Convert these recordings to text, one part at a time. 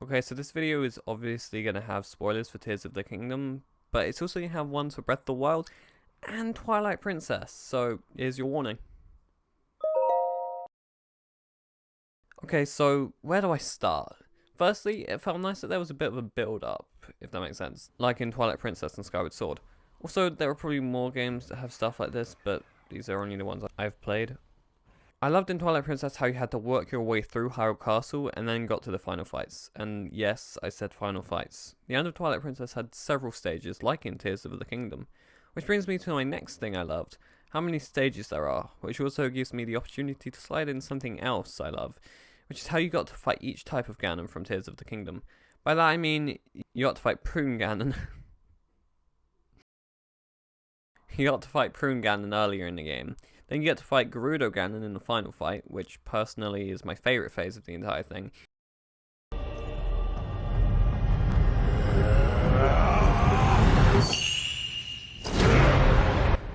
Okay, so this video is obviously going to have spoilers for Tears of the Kingdom, but it's also going to have ones for Breath of the Wild and Twilight Princess, so here's your warning. Okay, so where do I start? Firstly, it felt nice that there was a bit of a build-up, if that makes sense, like in Twilight Princess and Skyward Sword. Also, there are probably more games that have stuff like this, but these are only the ones I've played. I loved in Twilight Princess how you had to work your way through Hyrule Castle and then got to the final fights. And yes, I said final fights. The end of Twilight Princess had several stages, like in Tears of the Kingdom. Which brings me to my next thing I loved, how many stages there are, which also gives me the opportunity to slide in something else I love, which is how you got to fight each type of Ganon from Tears of the Kingdom. By that I mean, you got to fight Prune Ganon. You got to fight Prune Ganon earlier in the game. Then you get to fight Gerudo Ganon in the final fight, which personally is my favourite phase of the entire thing.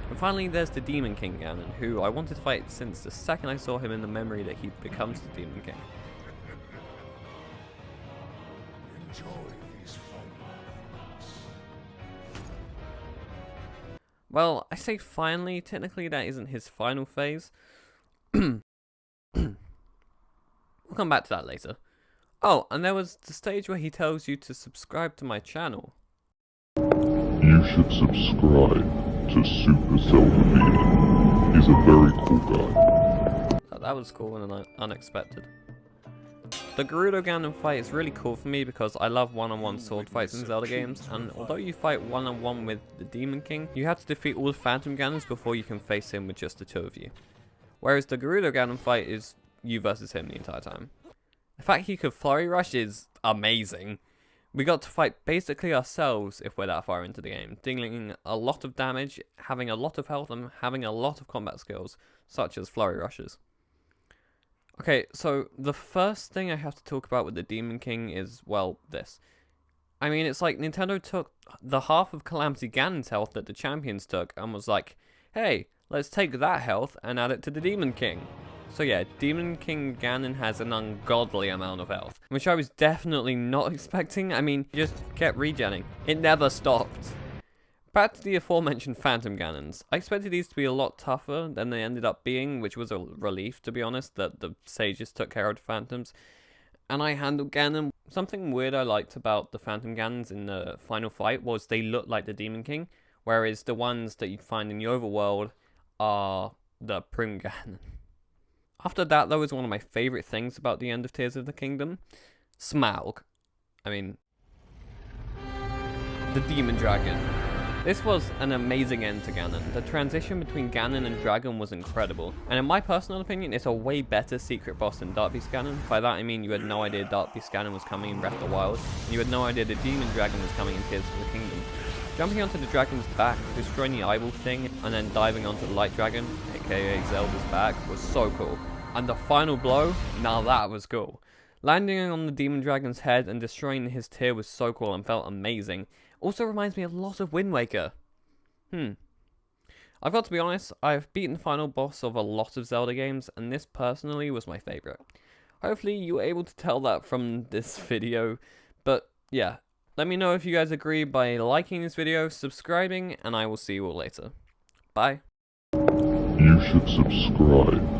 And finally there's the Demon King Ganon, who I wanted to fight since the second I saw him in the memory that he becomes the Demon King. Well, I say finally, technically that isn't his final phase. We'll come back to that later. Oh, and there was the stage where he tells you to subscribe to my channel. You should subscribe to Super Zelda Ganon. He's a very cool guy. That was cool and unexpected. The Gerudo Ganon fight is really cool for me because I love one-on-one sword fights in Zelda games, and although you fight one-on-one with the Demon King, you have to defeat all the Phantom Ganons before you can face him with just the two of you. Whereas the Gerudo Ganon fight is you versus him the entire time. The fact he could Flurry Rush is amazing. We got to fight basically ourselves if we're that far into the game, dealing a lot of damage, having a lot of health, and having a lot of combat skills, such as Flurry Rushes. Okay, so the first thing I have to talk about with the Demon King is, well, this. I mean, it's like Nintendo took the half of Calamity Ganon's health that the champions took and was like, hey, let's take that health and add it to the Demon King. So yeah, Demon King Ganon has an ungodly amount of health, which I was definitely not expecting. I mean, he just kept regenning. It never stopped. Back to the aforementioned Phantom Ganons. I expected these to be a lot tougher than they ended up being, which was a relief, to be honest, that the sages took care of the Phantoms. And I handled Ganon. Something weird I liked about the Phantom Ganons in the final fight was they looked like the Demon King, whereas the ones that you'd find in the overworld are the Prune Ganon. After that, though, is one of my favourite things about the end of Tears of the Kingdom. Smaug. I mean, the Demon Dragon. This was an amazing end to Ganon. The transition between Ganon and Dragon was incredible, and in my personal opinion, it's a way better secret boss than Dark Beast Ganon. By that I mean you had no idea Dark Beast Ganon was coming in Breath of the Wild, and you had no idea the Demon Dragon was coming in Tears of the Kingdom. Jumping onto the dragon's back, destroying the eyeball thing, and then diving onto the Light Dragon, aka Zelda's back, was so cool. And the final blow, now that was cool. Landing on the Demon Dragon's head and destroying his tear was so cool and felt amazing. Also reminds me a lot of Wind Waker. I've got to be honest, I've beaten the final boss of a lot of Zelda games, and this personally was my favourite. Hopefully you were able to tell that from this video, but yeah, let me know if you guys agree by liking this video, subscribing, and I will see you all later. Bye. You should subscribe.